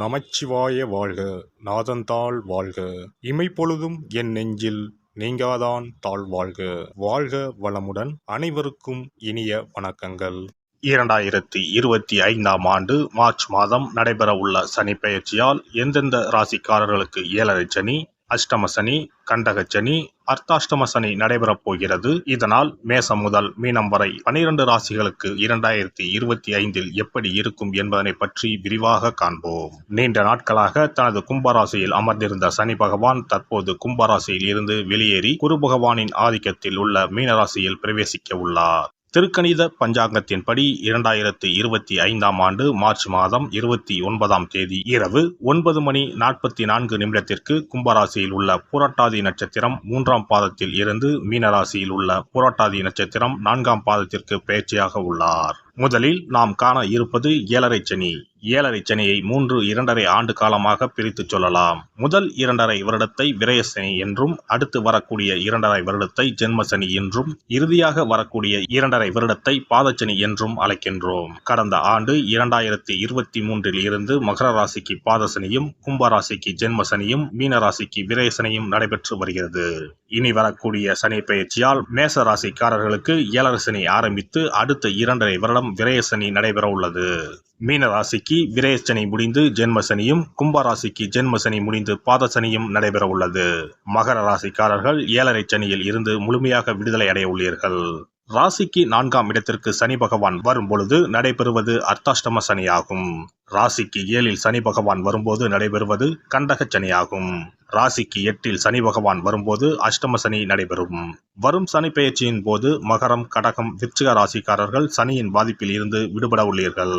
நமச்சிவாய வாழ்க. நாதன்தாள் வாழ்க. இமைப்பொழுதும் என் நெஞ்சில் நீங்காதான் தாழ் வாழ்க. வாழ்க வளமுடன். அனைவருக்கும் இனிய வணக்கங்கள். 2025ஆம் ஆண்டு மார்ச் மாதம் நடைபெற உள்ள சனி பெயர்ச்சியால் எந்தெந்த ராசிக்காரர்களுக்கு ஏழரை சனி, அஷ்டம சனி, கண்டக சனி, அர்த்தாஷ்டம சனி நடைபெறப் போகிறது. இதனால் மேசம் முதல் மீனம் வரை 12 ராசிகளுக்கு 2025இல் எப்படி இருக்கும் என்பதனை பற்றி விரிவாக காண்போம். நீண்ட நாட்களாக தனது கும்பராசியில் அமர்ந்திருந்த சனி பகவான் தற்போது கும்பராசியில் இருந்து வெளியேறி குரு பகவானின் ஆதிக்கத்தில் உள்ள மீனராசியில் பிரவேசிக்க உள்ளார். திருக்கணித பஞ்சாங்கத்தின்படி 2025ஆம் ஆண்டு மார்ச் மாதம் 29ஆம் தேதி இரவு 9:44 கும்பராசியில் உள்ள புரட்டாதி நட்சத்திரம் 3ஆம் பாதத்தில் இருந்து மீனராசியில் உள்ள புரட்டாதி நட்சத்திரம் 4ஆம் பாதத்திற்கு பெயர்ச்சியாக உள்ளார். முதலில் நாம் காண இருப்பது ஏழரை சனி. ஏழரை சனியை 2.5 ஆண்டு காலமாக பிரித்து சொல்லலாம். முதல் 2.5 வருடத்தை விரயசனி என்றும், அடுத்து வரக்கூடிய 2.5 வருடத்தை ஜென்மசனி என்றும், இறுதியாக வரக்கூடிய 2.5 வருடத்தை பாதச்சனி என்றும் அழைக்கின்றோம். கடந்த ஆண்டு 2023இல் இருந்து மகர ராசிக்கு பாதசனியும், கும்பராசிக்கு ஜென்மசனியும், மீனராசிக்கு விரயசனியும் நடைபெற்று வருகிறது. இனி வரக்கூடிய சனி பெயர்ச்சியால் மேச ராசிக்காரர்களுக்கு ஏழரை சனி ஆரம்பித்து அடுத்த 2.5 வருடம் விரயசனி நடைபெற உள்ளது. மீன ராசிக்கு விரயசனி முடிந்து ஜென்மசனியும், கும்பராசிக்கு ஜென்மசனி முடிந்து பாதசனியும் நடைபெற உள்ளது. மகர ராசிக்காரர்கள் ஏழரை சனியில் இருந்து முழுமையாக விடுதலை அடைய உள்ளீர்கள். ராசிக்கு 4ஆம் இடத்திற்கு சனி பகவான் வரும் பொழுது நடைபெறுவது அர்த்தாஷ்டம சனியாகும். ராசிக்கு 7இல் சனி பகவான் வரும்போது நடைபெறுவது கண்டக சனியாகும். ராசிக்கு 8இல் சனி பகவான் வரும்போது அஷ்டம சனி நடைபெறும். வரும் சனி பெயர்ச்சியின் போது மகரம், கடகம், விருச்சிக ராசிக்காரர்கள் சனியின் பாதிப்பில் இருந்து விடுபட உள்ளீர்கள்.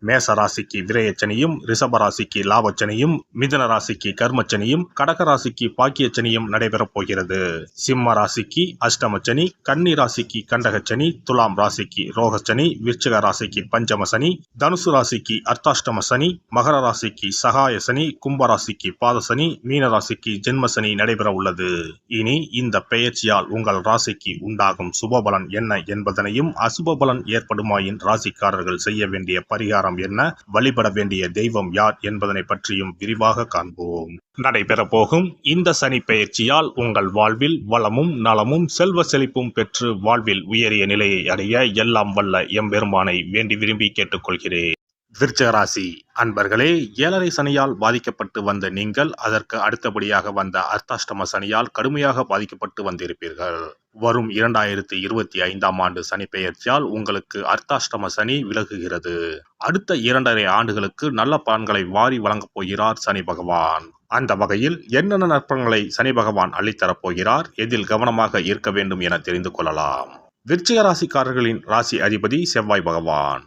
மேச ராசிக்கு விரயச்சனியும், ரிஷப ராசிக்கு லாபச்சனியும், மிதுன ராசிக்கு கர்மச்சனியும், கடக ராசிக்கு பாக்கியச்சனியும் நடைபெறப் போகிறது. சிம்ம ராசிக்கு அஷ்டமச்சனி, கன்னி ராசிக்கு கண்டகச்சனி, துலாம் ராசிக்கு ரோகச்சனி, விருச்சிக ராசிக்கு பஞ்சம சனி, தனுசு ராசிக்கு அர்த்தாஷ்டம சனி, மகர ராசிக்கு சகாய சனி, கும்பராசிக்கு பாதசனி, மீன ராசிக்கு ஜென்மசனி நடைபெற உள்ளது. இனி இந்த பெயர்ச்சியால் உங்கள் ராசிக்கு உண்டாகும் சுபபலன் என்ன என்பதனையும், அசுப பலன் ஏற்படுமாயின் ராசிக்காரர்கள் செய்ய வேண்டிய பரிகாரம் என்ன, வழிபட வேண்டிய தெய்வம் யார் என்பதனை பற்றியும் விரிவாக காண்போம். நடைபெற போகும் இந்த சனி பெயர்ச்சியால் உங்கள் வாழ்வில் வளமும் நலமும் செல்வ செழிப்பும் பெற்று வாழ்வில் உயரிய நிலையை அடைய எல்லாம் வல்ல எம்பெருமானை வேண்டி விரும்பி கேட்டுக்கொள்கிறேன். விருச்சிக ராசி அன்பர்களே, ஏழரை சனியால் பாதிக்கப்பட்டு வந்த நீங்கள் அதற்கு அடுத்தபடியாக வந்த அர்த்தாஷ்டம சனியால் கடுமையாக பாதிக்கப்பட்டு வந்திருப்பீர்கள். வரும் 2025ஆம் ஆண்டு சனி பெயர்ச்சியால் உங்களுக்கு அர்த்தாஷ்டம சனி விலகுகிறது. அடுத்த 2.5 ஆண்டுகளுக்கு நல்ல பலன்களை வாரி வழங்கப் போகிறார் சனி பகவான். அந்த வகையில் என்னென்ன நற்பலன்களை சனி பகவான் அள்ளித்தரப் போகிறார், எதில் கவனமாக இருக்க வேண்டும் என தெரிந்து கொள்ளலாம். விருச்சிக ராசிக்காரர்களின் ராசி அதிபதி செவ்வாய் பகவான்.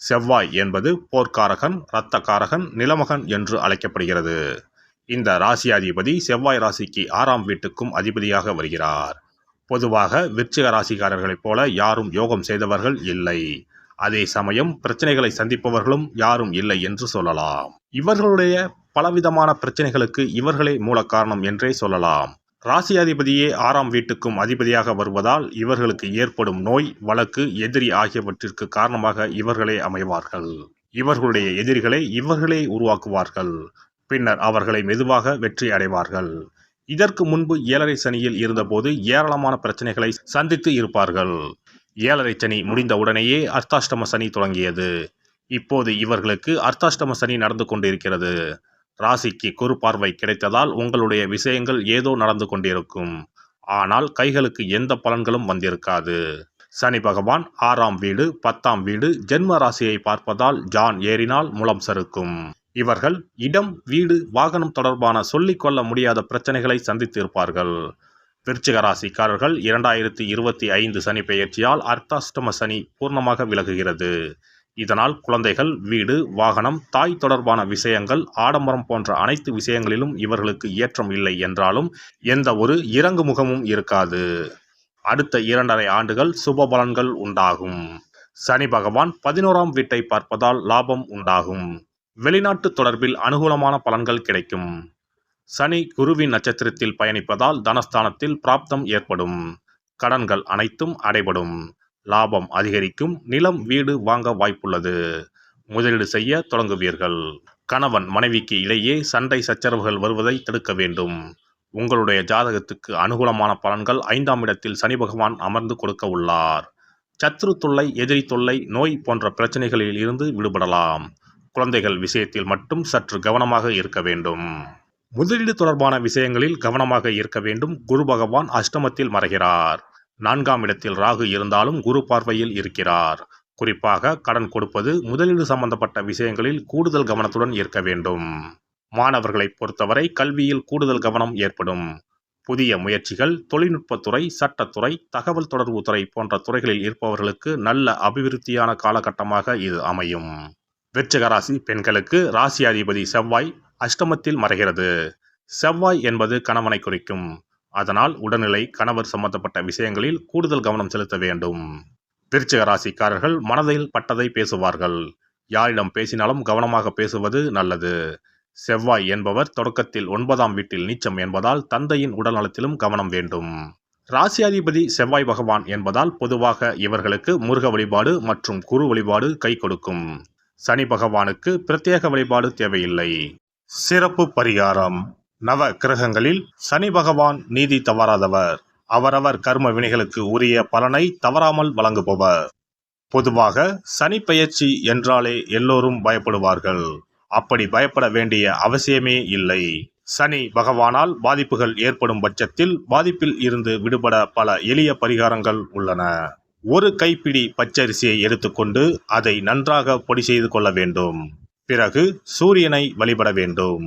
செவ்வாய் என்பது போர்க்காரகன், இரத்தக்காரகன், நிலமகன் என்று அழைக்கப்படுகிறது. இந்த ராசியாதிபதி செவ்வாய் ராசிக்கு 6ஆம் வீட்டுக்கும் அதிபதியாக வருகிறார். பொதுவாக விருச்சிக ராசிக்காரர்களைப் போல யாரும் யோகம் செய்தவர்கள் இல்லை. அதே சமயம் பிரச்சனைகளை சந்திப்பவர்களும் யாரும் இல்லை என்று சொல்லலாம். இவர்களுடைய பலவிதமான பிரச்சனைகளுக்கு இவர்களே மூல காரணம் என்றே சொல்லலாம். ராசியாதிபதியே 6ஆம் வீட்டுக்கும் அதிபதியாக வருவதால் இவர்களுக்கு ஏற்படும் நோய், வழக்கு, எதிரி ஆகியவற்றிற்கு காரணமாக இவர்களே அமைவார்கள். இவர்களுடைய எதிரிகளை இவர்களே உருவாக்குவார்கள். பின்னர் அவர்களை மெதுவாக வெற்றி அடைவார்கள். இதற்கு முன்பு ஏழரை சனியில் இருந்தபோது ஏராளமான பிரச்சனைகளை சந்தித்து இருப்பார்கள். ஏழரை சனி முடிந்த உடனேயே அர்த்தாஷ்டம சனி தொடங்கியது. இப்போது இவர்களுக்கு அர்த்தாஷ்டம சனி நடந்து கொண்டிருக்கிறது. ராசிக்கு குரு பார்வை கிடைத்ததால் உங்களுடைய விஷயங்கள் ஏதோ நடந்து கொண்டிருக்கும். ஆனால் கைகளுக்கு எந்த பலன்களும் வந்திருக்காது. சனி பகவான் 6ஆம் வீடு, 10ஆம் வீடு, ஜென்ம ராசியை பார்ப்பதால் ஜான் ஏறினால் முலம் சறுக்கும். இவர்கள் இடம், வீடு, வாகனம் தொடர்பான சொல்லிக்கொள்ள முடியாத பிரச்சனைகளை சந்தித்து இருப்பார்கள். விருச்சிக ராசிக்காரர்கள் 2025 சனி பெயர்ச்சியால் அர்த்தாஷ்டம சனி பூர்ணமாக விலகுகிறது. இதனால் குழந்தைகள், வீடு, வாகனம், தாய் தொடர்பான விஷயங்கள், ஆடம்பரம் போன்ற அனைத்து விஷயங்களிலும் இவர்களுக்கு ஏற்றம் இல்லை என்றாலும் எந்த ஒரு இறங்கு முகமும் இருக்காது. அடுத்த 2.5 ஆண்டுகள் சுப பலன்கள் உண்டாகும். சனி பகவான் 11ஆம் வீட்டை பார்ப்பதால் லாபம் உண்டாகும். வெளிநாட்டு தொடர்பில் அனுகூலமான பலன்கள் கிடைக்கும். சனி குருவின் நட்சத்திரத்தில் பயணிப்பதால் தனஸ்தானத்தில் பிராப்தம் ஏற்படும். கடன்கள் அனைத்தும் அடைபடும். லாபம் அதிகரிக்கும். நிலம், வீடு வாங்க வாய்ப்புள்ளது. முதலீடு செய்ய தொடங்குவீர்கள். கணவன் மனைவிக்கு இடையே சண்டை சச்சரவுகள் வருவதை தடுக்க வேண்டும். உங்களுடைய ஜாதகத்துக்கு அனுகூலமான பலன்கள் 5ஆம் இடத்தில் சனி பகவான் அமர்ந்து கொடுக்க உள்ளார். சத்ரு தொல்லை, எதிரி தொல்லை, நோய் போன்ற பிரச்சனைகளில் இருந்து விடுபடலாம். குழந்தைகள் விஷயத்தில் மட்டும் சற்று கவனமாக இருக்க வேண்டும். முதலீடு தொடர்பான விஷயங்களில் கவனமாக இருக்க வேண்டும். குரு பகவான் அஷ்டமத்தில் மறைகிறார். 4ஆம் இடத்தில் ராகு இருந்தாலும் குரு பார்வையில் இருக்கிறார். குறிப்பாக கடன் கொடுப்பது, முதலீடு சம்பந்தப்பட்ட விஷயங்களில் கூடுதல் கவனத்துடன் இருக்க வேண்டும். மாணவர்களை பொறுத்தவரை கல்வியில் கூடுதல் கவனம் ஏற்படும். புதிய முயற்சிகள், தொழில்நுட்பத்துறை, சட்டத்துறை, தகவல் தொடர்பு துறை போன்ற துறைகளில் இருப்பவர்களுக்கு நல்ல அபிவிருத்தியான காலகட்டமாக இது அமையும். விருச்சிக ராசி பெண்களுக்கு ராசி அதிபதி செவ்வாய் அஷ்டமத்தில் மறைகிறது. செவ்வாய் என்பது கணவனை குறிக்கும். அதனால் உடல்நிலை, கணவர் சம்பந்தப்பட்ட விஷயங்களில் கூடுதல் கவனம் செலுத்த வேண்டும். விருச்சிக ராசிக்காரர்கள் மனதில் பட்டதை பேசுவார்கள். யாரிடம் பேசினாலும் கவனமாக பேசுவது நல்லது. செவ்வாய் என்பவர் தொடக்கத்தில் 9ஆம் வீட்டில் நீச்சம் என்பதால் தந்தையின் உடல் நலத்திலும் கவனம் வேண்டும். ராசியாதிபதி செவ்வாய் பகவான் என்பதால் பொதுவாக இவர்களுக்கு முருக வழிபாடு மற்றும் குரு வழிபாடு கை கொடுக்கும். சனி பகவானுக்கு பிரத்யேக வழிபாடு தேவையில்லை. சிறப்பு பரிகாரம். நவ கிரகங்களில் சனி பகவான் நீதி தவறாதவர். அவரவர் கர்ம வினைகளுக்கு உரிய பலனை தவறாமல் வழங்குபவர். பொதுவாக சனி பெயர்ச்சி என்றாலே எல்லோரும் பயப்படுவார்கள். அப்படி பயப்பட வேண்டிய அவசியமே இல்லை. சனி பகவானால் பாதிப்புகள் ஏற்படும் பட்சத்தில் பாதிப்பில் இருந்து விடுபட பல எளிய பரிகாரங்கள் உள்ளன. ஒரு கைப்பிடி பச்சரிசியை எடுத்துக்கொண்டு அதை நன்றாக பொடி செய்து கொள்ள வேண்டும். பிறகு சூரியனை வழிபட வேண்டும்.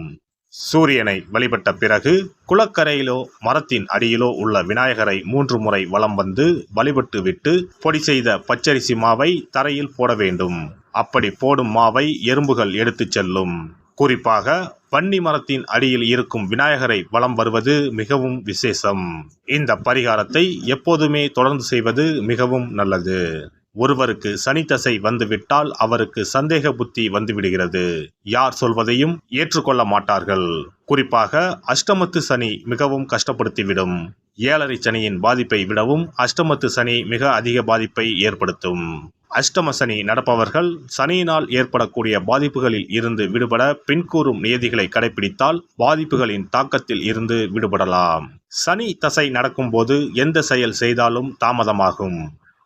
சூரியனை வழிபட்ட பிறகு குளக்கரையிலோ மரத்தின் அடியிலோ உள்ள விநாயகரை 3 முறை வலம் வந்து வழிபட்டு விட்டு பொடி செய்த பச்சரிசி மாவை தரையில் போட வேண்டும். அப்படி போடும் மாவை எறும்புகள் எடுத்துச் செல்லும். குறிப்பாக வன்னி மரத்தின் அடியில் இருக்கும் விநாயகரை வலம் வருவது மிகவும் விசேஷம். இந்த பரிகாரத்தை எப்போதுமே தொடர்ந்து செய்வது மிகவும் நல்லது. ஒருவருக்கு சனி தசை வந்துவிட்டால் அவருக்கு சந்தேக புத்தி வந்துவிடுகிறது. யார் சொல்வதையும் ஏற்றுக்கொள்ள மாட்டார்கள். குறிப்பாக அஷ்டமத்து சனி மிகவும் கஷ்டப்படுத்திவிடும். 7.5 சனியின் பாதிப்பை விடவும் அஷ்டமத்து சனி மிக அதிக பாதிப்பை ஏற்படுத்தும். அஷ்டம சனி நடப்பவர்கள் சனியினால் ஏற்படக்கூடிய பாதிப்புகளில் இருந்து விடுபட பின்கூறும் நியதிகளை கடைபிடித்தால் பாதிப்புகளின் தாக்கத்தில் இருந்து விடுபடலாம். சனி தசை நடக்கும்போது எந்த செயல் செய்தாலும் தாமதமாகும்.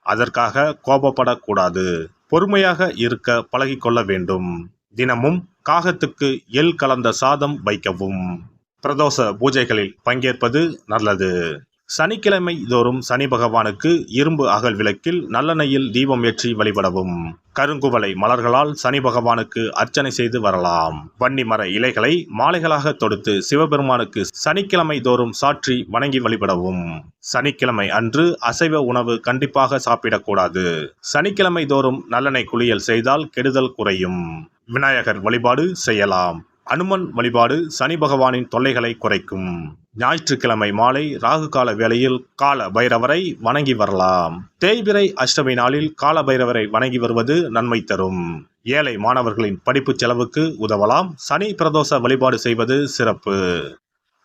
அதற்காக கோபப்படக்கூடாது. பொறுமையாக இருக்க பழகிக்கொள்ள வேண்டும். தினமும் காகத்துக்கு எள் கலந்த சாதம் வைக்கவும். பிரதோஷ பூஜைகளில் பங்கேற்பது நல்லது. சனிக்கிழமை தோறும் சனி பகவானுக்கு இரும்பு அகல் விளக்கில் நல்லெண்ணெயில் தீபம் ஏற்றி வழிபடவும். கருங்குவளை மலர்களால் சனி பகவானுக்கு அர்ச்சனை செய்து வரலாம். வன்னி மர இலைகளை மாலைகளாக தொடுத்து சிவபெருமானுக்கு சனிக்கிழமை தோறும் சாற்றி வணங்கி வழிபடவும். சனிக்கிழமை அன்று அசைவ உணவு கண்டிப்பாக சாப்பிடக்கூடாது. சனிக்கிழமை தோறும் நல்லெண்ணெய் குளியல் செய்தால் கெடுதல் குறையும். விநாயகர் வழிபாடு செய்யலாம். அனுமன் வழிபாடு சனி பகவானின் தொல்லைகளை குறைக்கும். ஞாயிற்றுக்கிழமை மாலை ராகு கால வேளையில் கால பைரவரை வணங்கி வரலாம். தேய்பிறை அஷ்டமி நாளில் கால பைரவரை வணங்கி வருவது நன்மை தரும். ஏழை மாணவர்களின் படிப்பு செலவுக்கு உதவலாம். சனி பிரதோஷ வழிபாடு செய்வது சிறப்பு.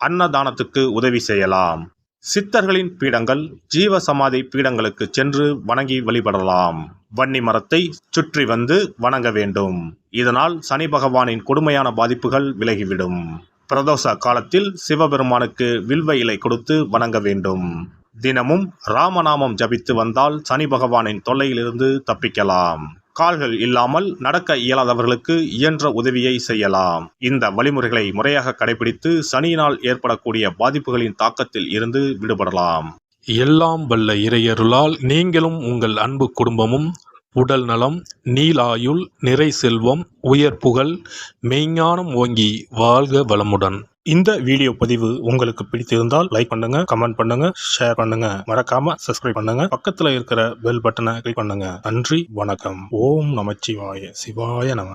அன்னதானத்துக்கு உதவி செய்யலாம். சித்தர்களின் பீடங்கள், ஜீவ சமாதி பீடங்களுக்கு சென்று வணங்கி வழிபடலாம். வன்னி மரத்தை சுற்றி வந்து வணங்க வேண்டும். இதனால் சனி பகவானின் கொடுமையான பாதிப்புகள் விலகிவிடும். பிரதோஷ காலத்தில் சிவபெருமானுக்கு வில்வ இலை கொடுத்து வணங்க வேண்டும். தினமும் ராமநாமம் ஜபித்து வந்தால் சனி பகவானின் தொல்லையிலிருந்து தப்பிக்கலாம். கால்கள் இல்லாமல் நடக்க இயலாதவர்களுக்கு இயன்ற உதவியை செய்யலாம். இந்த வழிமுறைகளை முறையாக கடைபிடித்து சனியினால் ஏற்படக்கூடிய பாதிப்புகளின் தாக்கத்தில் இருந்து விடுபடலாம். எல்லாம் வல்ல இறையருளால் நீங்களும் உங்கள் அன்பு குடும்பமும் உடல் நலம், நீலாயுள், நிறை செல்வம், உயர் புகழ், மெய்ஞானம் ஓங்கி வாழ்க வளமுடன். இந்த வீடியோ பதிவு உங்களுக்கு பிடித்திருந்தால் லைக் பண்ணுங்க, கமெண்ட் பண்ணுங்க, ஷேர் பண்ணுங்க. மறக்காம சப்ஸ்கிரைப் பண்ணுங்க. பக்கத்துல இருக்கிற பெல் பட்டனை கிளிக் பண்ணுங்க. நன்றி, வணக்கம். ஓம் நமச்சிவாய. சிவாய நம.